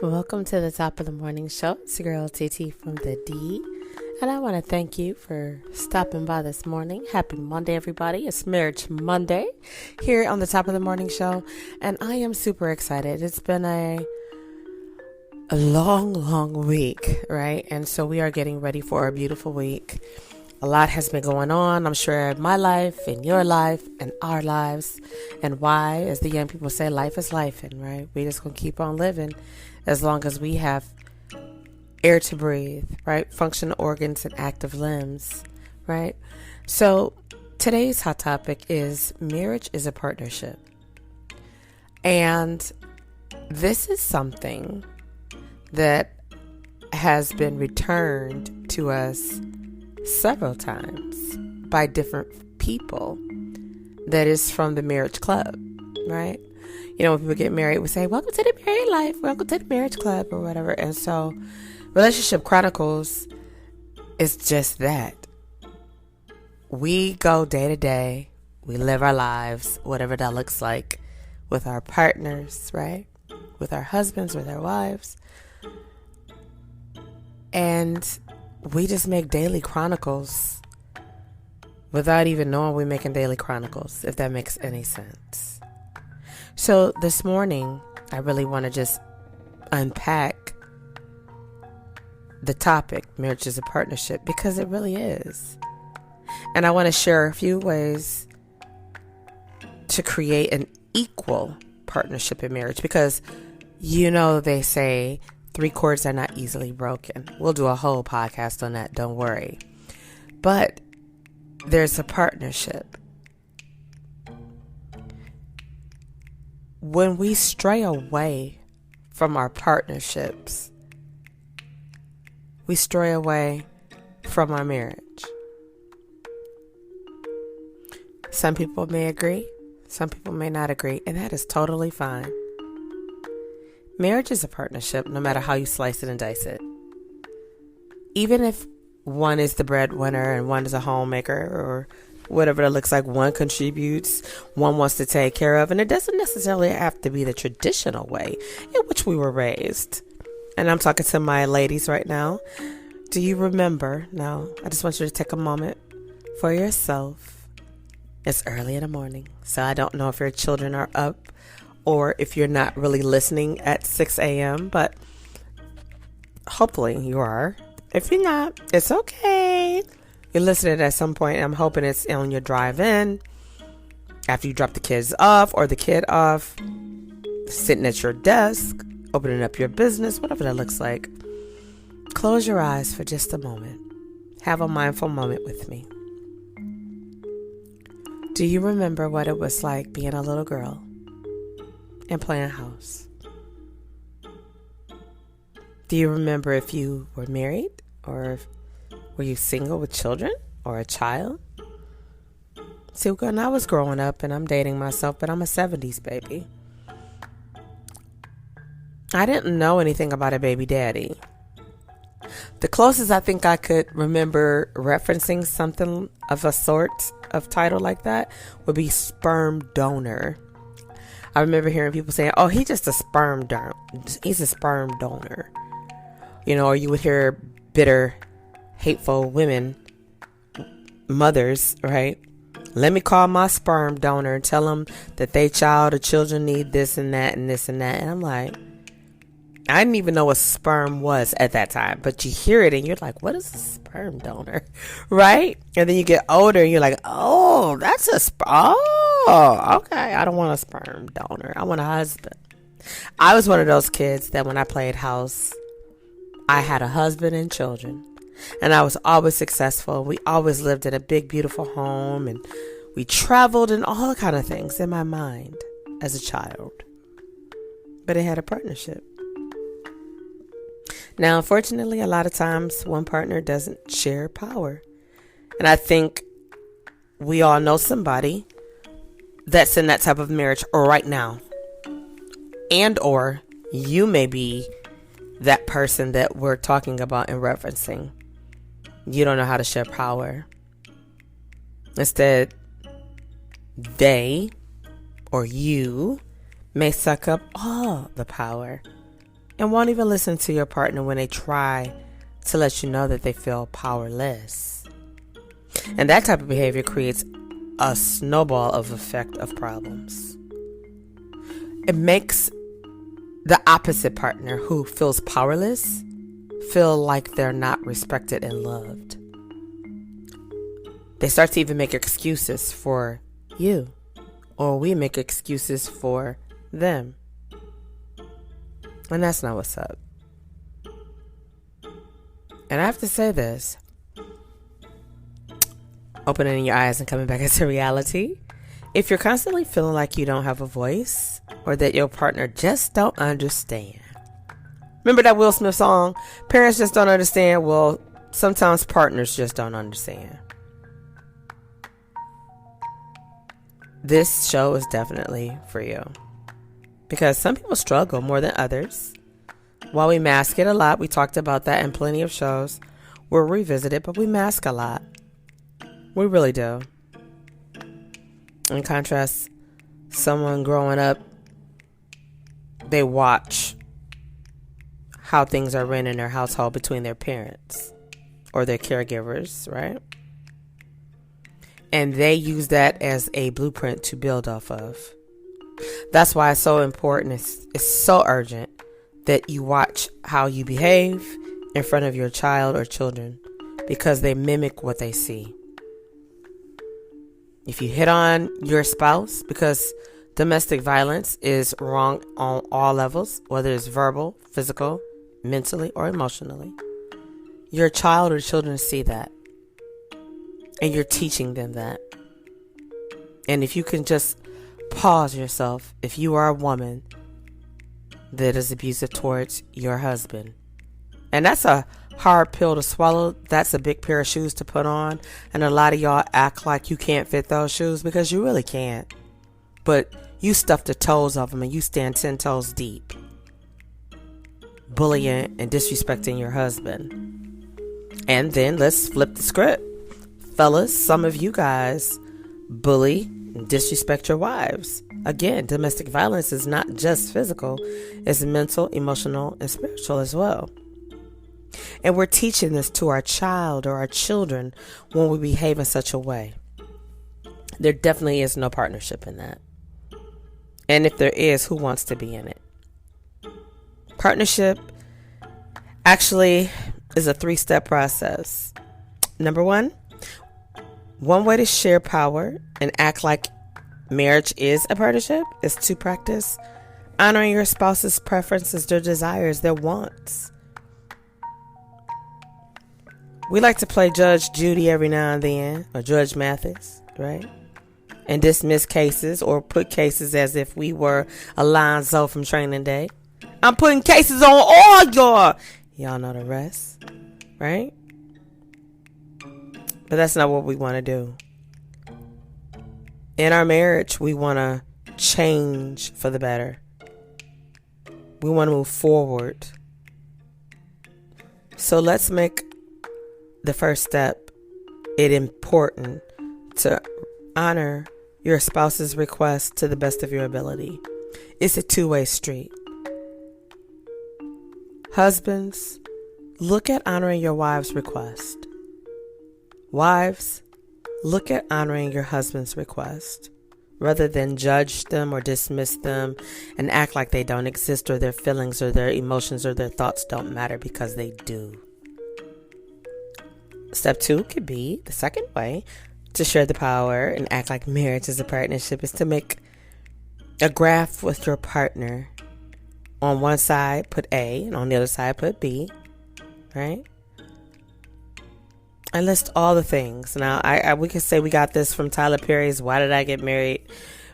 Welcome to the top of the morning show. It's your girl TT from the D. And I want to thank you for stopping by this morning. Happy Monday, everybody. It's Marriage Monday here on the top of the morning show. And I am super excited. It's been a long week, right? And so we are getting ready for a beautiful week. A lot has been going on, I'm sure, in my life, in your life, in our lives. And why, as the young people say, life is life, and right? We just gonna keep on living as long as we have air to breathe, right? Functional organs and active limbs, right? So today's hot topic is marriage is a partnership. And this is something that has been returned to us several times by different people that is from the marriage club, right? You know, when people get married, we say, welcome to the married life, welcome to the marriage club or whatever. And so Relationship Chronicles is just that. We go day to day, we live our lives, whatever that looks like, with our partners, right? With our husbands, with our wives. And we just make daily chronicles without even knowing we're making daily chronicles, if that makes any sense. So this morning, I really want to just unpack the topic, marriage is a partnership, because it really is. And I want to share a few ways to create an equal partnership in marriage, because you know they say 3 chords are not easily broken. We'll do a whole podcast on that, don't worry. But there's a partnership. When we stray away from our partnerships, we stray away from our marriage. Some people may agree, some people may not agree, and that is totally fine. Marriage is a partnership, no matter how you slice it and dice it. Even if one is the breadwinner and one is a homemaker or whatever it looks like, one contributes, one wants to take care of, and it doesn't necessarily have to be the traditional way in which we were raised. And I'm talking to my ladies right now. Do you remember? Now, I just want you to take a moment for yourself. It's early in the morning, so I don't know if your children are up or if you're not really listening at 6 a.m., but hopefully you are. If you're not, it's okay. You're listening at some point, and I'm hoping it's on your drive in, after you drop the kids off or the kid off, sitting at your desk, opening up your business, whatever that looks like. Close your eyes for just a moment. Have a mindful moment with me. Do you remember what it was like being a little girl and playing house? Do you remember if you were married, or were you single with children or a child? See, when I was growing up, and I'm dating myself, but I'm a 70s baby, I didn't know anything about a baby daddy. The closest I think I could remember referencing something of a sort of title like that would be sperm donor. I remember hearing people saying, oh, he's just a sperm donor. He's a sperm donor. You know, or you would hear bitter, hateful women, mothers, right? Let me call my sperm donor and tell them that they child or children need this and that and this and that. And I'm like, I didn't even know what sperm was at that time, but you hear it and you're like, what is a sperm donor? Right? And then you get older and you're like, oh, that's a sperm. Oh, okay. I don't want a sperm donor. I want a husband. I was one of those kids that when I played house, I had a husband and children, and I was always successful. We always lived in a big, beautiful home, and we traveled and all kind of things in my mind as a child. But it had a partnership. Now, unfortunately, a lot of times one partner doesn't share power. And I think we all know somebody that's in that type of marriage right now. And or you may be that person that we're talking about and referencing. You don't know how to share power. Instead, they or you may suck up all the power and won't even listen to your partner when they try to let you know that they feel powerless. And that type of behavior creates a snowball of effect of problems. It makes the opposite partner who feels powerless feel like they're not respected and loved. They start to even make excuses for you, or we make excuses for them. And that's not what's up. And I have to say this, opening your eyes and coming back into reality. If you're constantly feeling like you don't have a voice, or that your partner just don't understand. Remember that Will Smith song, Parents Just Don't Understand? Well, sometimes partners just don't understand. This show is definitely for you. Because some people struggle more than others. While we mask it a lot, we talked about that in plenty of shows. We'll revisit it, but we mask a lot. We really do. In contrast, someone growing up, they watch how things are ran in their household between their parents or their caregivers, right? And they use that as a blueprint to build off of. That's why it's so important. It's so urgent that you watch how you behave in front of your child or children, because they mimic what they see. If you hit on your spouse, because domestic violence is wrong on all levels, whether it's verbal, physical, mentally, or emotionally, your child or children see that. And you're teaching them that. And if you can just pause yourself, if you are a woman that is abusive towards your husband, and that's a hard pill to swallow, that's a big pair of shoes to put on, and a lot of y'all act like you can't fit those shoes, because you really can't. But you stuff the toes of them and you stand 10 toes deep, bullying and disrespecting your husband. And then let's flip the script. Fellas, some of you guys bully and disrespect your wives. Again, domestic violence is not just physical, it's mental, emotional, and spiritual as well. And we're teaching this to our child or our children when we behave in such a way. There definitely is no partnership in that. And if there is, who wants to be in it? Partnership actually is a 3-step process. Number one way to share power and act like marriage is a partnership is to practice honoring your spouse's preferences, their desires, their wants. We like to play Judge Judy every now and then, or Judge Mathis, right? And dismiss cases or put cases as if we were Alonzo from Training Day. I'm putting cases on all y'all. Y'all know the rest, right? But that's not what we want to do. In our marriage, we want to change for the better. We want to move forward. So let's make the first step it important to honor your spouse's request to the best of your ability. It's a two-way street. Husbands, look at honoring your wife's request. Wives, look at honoring your husband's request, rather than judge them or dismiss them and act like they don't exist, or their feelings or their emotions or their thoughts don't matter, because they do. Step 2 could be, the second way to share the power and act like marriage is a partnership, is to make a graph with your partner. On one side, put A, and on the other side, put B, right? And list all the things. Now, we could say we got this from Tyler Perry's Why Did I Get Married,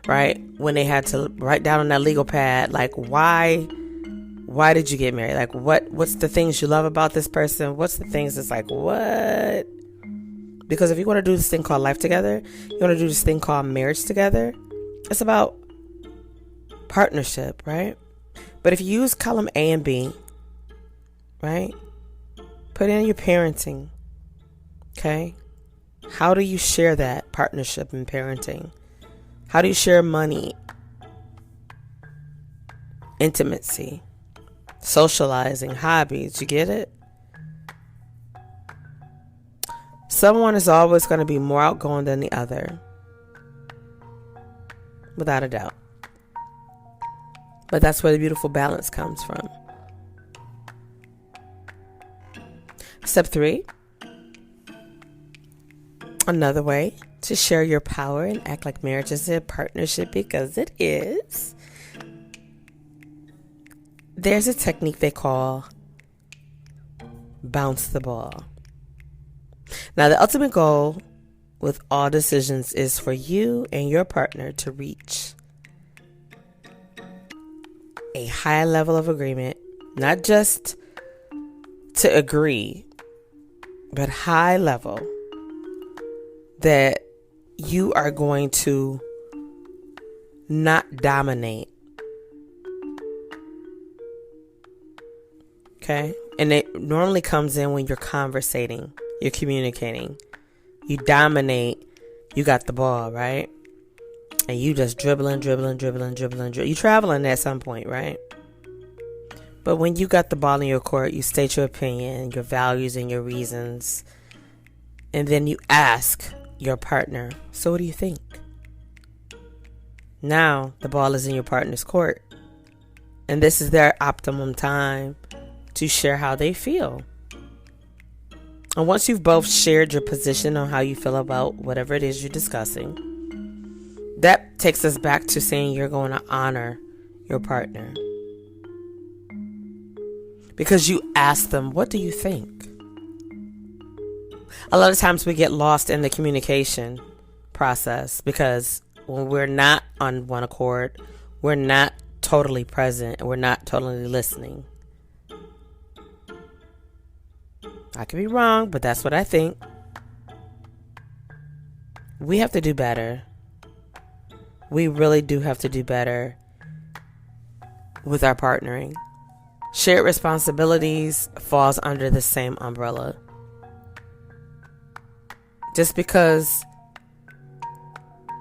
right? When they had to write down on that legal pad, like, why did you get married? Like, what's the things you love about this person? What's the things that's like, what? Because if you want to do this thing called life together, you want to do this thing called marriage together, it's about partnership, right? But if you use column A and B, right? Put in your parenting. Okay? How do you share that partnership in parenting? How do you share money? Intimacy. socializing, hobbies. You get it? Someone is always going to be more outgoing than the other, without a doubt. But that's where the beautiful balance comes from. Step 3. Another way to share your power and act like marriage is a partnership, because it is. There's a technique they call bounce the ball. Now, the ultimate goal with all decisions is for you and your partner to reach a high level of agreement, not just to agree, but high level, that you are going to not dominate. Okay? And it normally comes in when you're conversating, you're communicating. You dominate, you got the ball, right? And you just dribbling. You traveling at some point, right? But when you got the ball in your court, you state your opinion, your values, and your reasons. And then you ask your partner, so what do you think? Now the ball is in your partner's court. And this is their optimum time to share how they feel. And once you've both shared your position on how you feel about whatever it is you're discussing, that takes us back to saying you're going to honor your partner. Because you ask them, what do you think? A lot of times we get lost in the communication process because when we're not on one accord, we're not totally present, and we're not totally listening. I could be wrong, but that's what I think. We have to do better. We really do have to do better with our partnering. Shared responsibilities falls under the same umbrella. Just because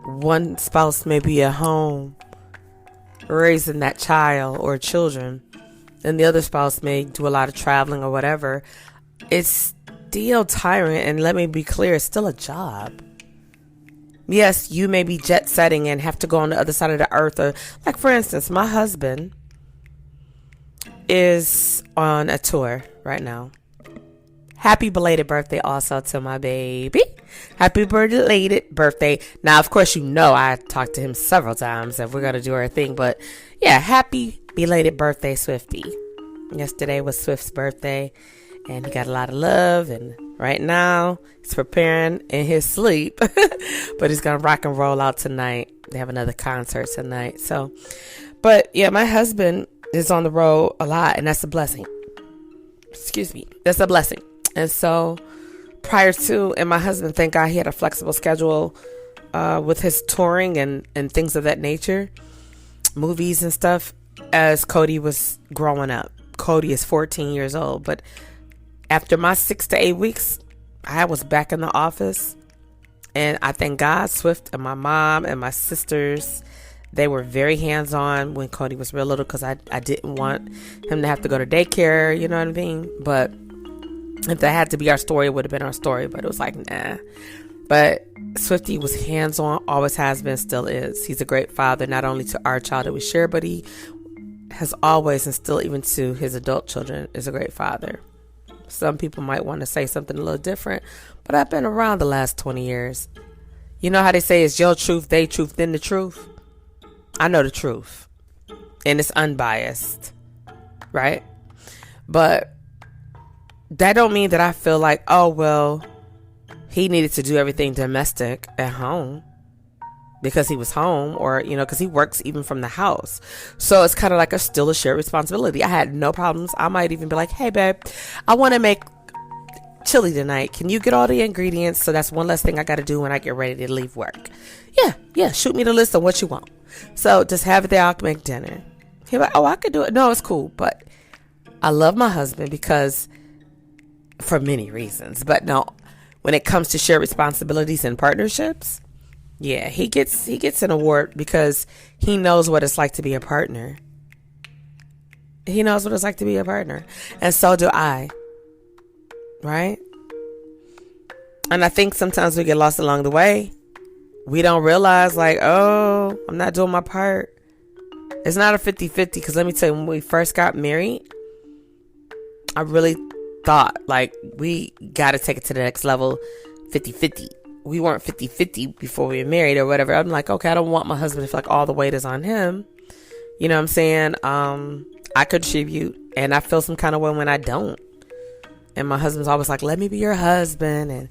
one spouse may be at home raising that child or children, and the other spouse may do a lot of traveling or whatever, it's still tiring. And let me be clear, it's still a job. Yes, you may be jet setting and have to go on the other side of the earth. Or, like, for instance, my husband is on a tour right now. Happy belated birthday also to my baby. Happy belated birthday. Now, of course, you know I talked to him several times if we're going to do our thing. But, yeah, happy belated birthday, Swifty. Yesterday was Swift's birthday, and he got a lot of love. And right now, he's preparing in his sleep. But he's going to rock and roll out tonight. They have another concert tonight. So, but, yeah, my husband is on the road a lot, and that's a blessing. Excuse me. That's a blessing. And so prior to, and my husband, thank God, he had a flexible schedule with his touring and things of that nature, movies and stuff, as Cody was growing up. Cody is 14 years old. But after my 6 to 8 weeks, I was back in the office. And I thank God, Swift and my mom and my sisters, they were very hands-on when Cody was real little, because I didn't want him to have to go to daycare, you know what I mean? But if that had to be our story, it would have been our story. But it was like, nah. But Swifty was hands-on, always has been, still is. He's a great father, not only to our child that we share, but he has always, and still even to his adult children, is a great father. Some people might want to say something a little different, but I've been around the last 20 years. You know how they say it's your truth, they truth, then the truth? I know the truth, and it's unbiased, right? But that don't mean that I feel like, oh, well, he needed to do everything domestic at home because he was home, or, you know, because he works even from the house. So it's kind of like still a shared responsibility. I had no problems. I might even be like, hey, babe, I want to make chili tonight. Can you get all the ingredients? So that's one less thing I got to do when I get ready to leave work. Yeah. Shoot me the list of what you want. So just have it there. I'll make dinner. He's like, oh, I could do it. No, it's cool. But I love my husband because, for many reasons. But no, when it comes to shared responsibilities and partnerships, yeah, he gets an award because he knows what it's like to be a partner. He knows what it's like to be a partner. And so do I. Right? And I think sometimes we get lost along the way. We don't realize, like, oh, I'm not doing my part. It's not a 50-50. Because let me tell you, when we first got married, I really thought, like, we got to take it to the next level 50-50. We weren't 50-50 before we were married or whatever. I'm like, okay, I don't want my husband to feel like all the weight is on him. You know what I'm saying? I contribute, and I feel some kind of way when I don't. And my husband's always like, let me be your husband. And,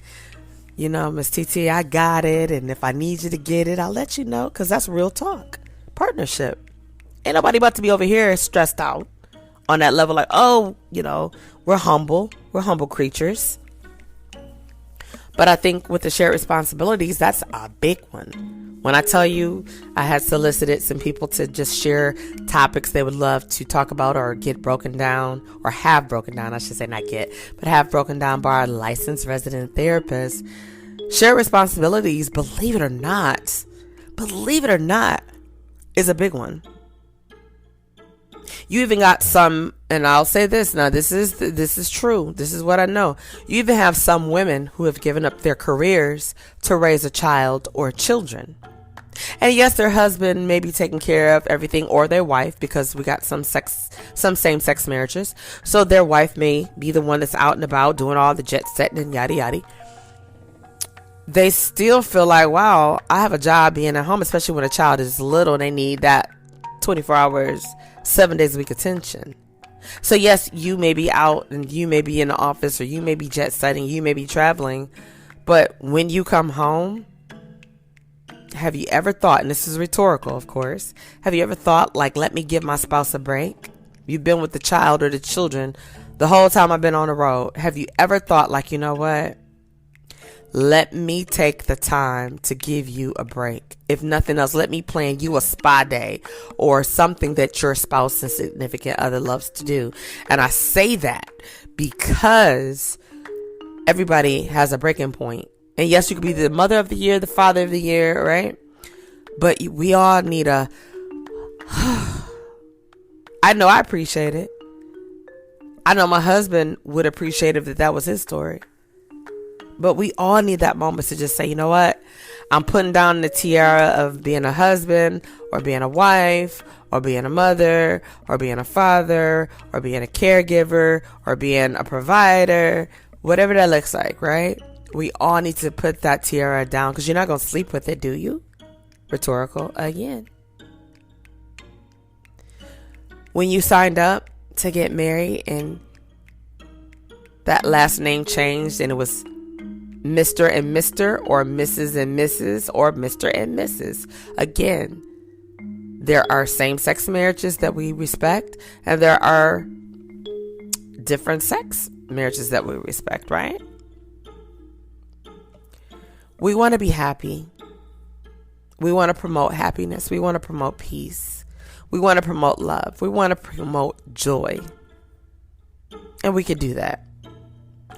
you know, Miss TT, I got it. And if I need you to get it, I'll let you know. Because that's real talk. Partnership. Ain't nobody about to be over here stressed out on that level. Like, oh, you know, we're humble. We're humble creatures. But I think with the shared responsibilities, that's a big one. When I tell you, I had solicited some people to just share topics they would love to talk about or get broken down, or have broken down, I should say, not get, but have broken down by our licensed resident therapists. Shared responsibilities, believe it or not, is a big one. You even got some, and I'll say this, now this is true, this is what I know. You even have some women who have given up their careers to raise a child or children. And yes, their husband may be taking care of everything, or their wife, because we got some same-sex marriages. So their wife may be the one that's out and about doing all the jet setting and yada yada. They still feel like, wow, I have a job being at home, especially when a child is little and they need that 24 hours, 7 days a week attention. So yes, you may be out and you may be in the office, or you may be jet setting, you may be traveling, but when you come home, have you ever thought, and this is rhetorical, of course, have you ever thought, like, let me give my spouse a break? You've been with the child or the children the whole time I've been on the road. Have you ever thought, like, you know what? Let me take the time to give you a break. If nothing else, let me plan you a spa day or something that your spouse and significant other loves to do. And I say that because everybody has a breaking point. And yes, you could be the mother of the year, the father of the year, right? But we all need a... I know I appreciate it. I know my husband would appreciate it if that was his story. But we all need that moment to just say, you know what? I'm putting down the tiara of being a husband, or being a wife, or being a mother, or being a father, or being a caregiver, or being a provider, whatever that looks like, right? We all need to put that tiara down, because you're not going to sleep with it, do you? Rhetorical again. When you signed up to get married and that last name changed and it was Mr. and Mr. or Mrs. and Mrs. or Mr. and Mrs. Again, there are same-sex marriages that we respect, and there are different sex marriages that we respect, right? We want to be happy. We want to promote happiness. We want to promote peace. We want to promote love. We want to promote joy. And we could do that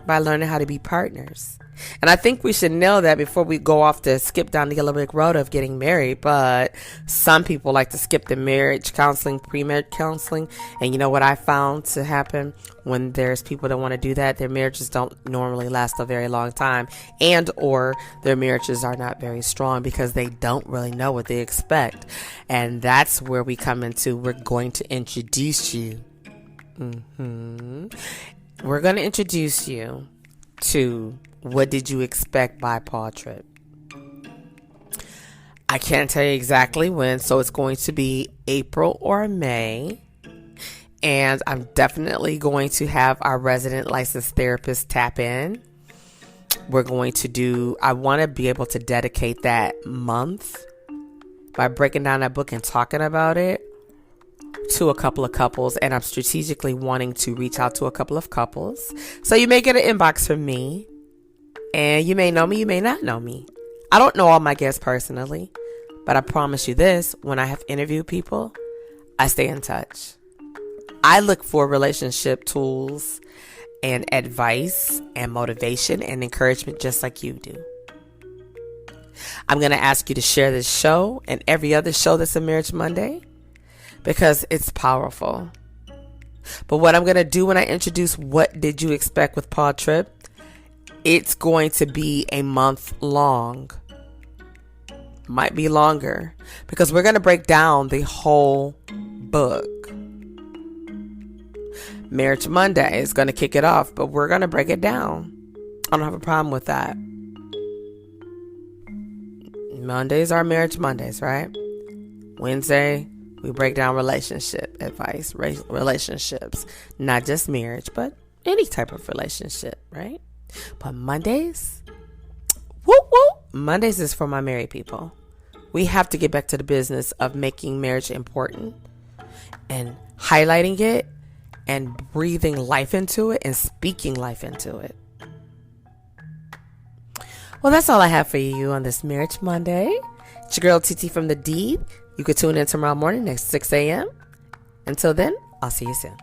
by learning how to be partners. And I think we should know that before we go off to skip down the yellow brick road of getting married. But some people like to skip the marriage counseling, pre-marriage counseling. And you know what I found to happen when there's people that want to do that? Their marriages don't normally last a very long time, and or their marriages are not very strong because they don't really know what they expect. And that's where we come into, we're going to introduce you. We're going to introduce you to What Did You Expect by Paul Tripp. I can't tell you exactly when, so it's going to be April or May. And I'm definitely going to have our resident licensed therapist tap in. We're going to do, I want to be able to dedicate that month by breaking down that book and talking about it to a couple of couples. And I'm strategically wanting to reach out to a couple of couples. So you may get an inbox from me. And you may know me, you may not know me. I don't know all my guests personally, but I promise you this, when I have interviewed people, I stay in touch. I look for relationship tools and advice and motivation and encouragement just like you do. I'm going to ask you to share this show and every other show that's a Marriage Monday because it's powerful. But what I'm going to do when I introduce What Did You Expect with Paul Tripp, it's going to be a month long. Might be longer, because we're going to break down the whole book. Marriage Monday is going to kick it off, but we're going to break it down. I don't have a problem with that. Mondays are Marriage Mondays, right? Wednesday, we break down relationship advice, relationships, not just marriage, but any type of relationship, right? But Mondays, Mondays is for my married people. We have to get back to the business of making marriage important and highlighting it and breathing life into it and speaking life into it. Well, that's all I have for you on this Marriage Monday. It's your girl TT from the D. You could tune in tomorrow morning at 6 a.m. Until then, I'll see you soon.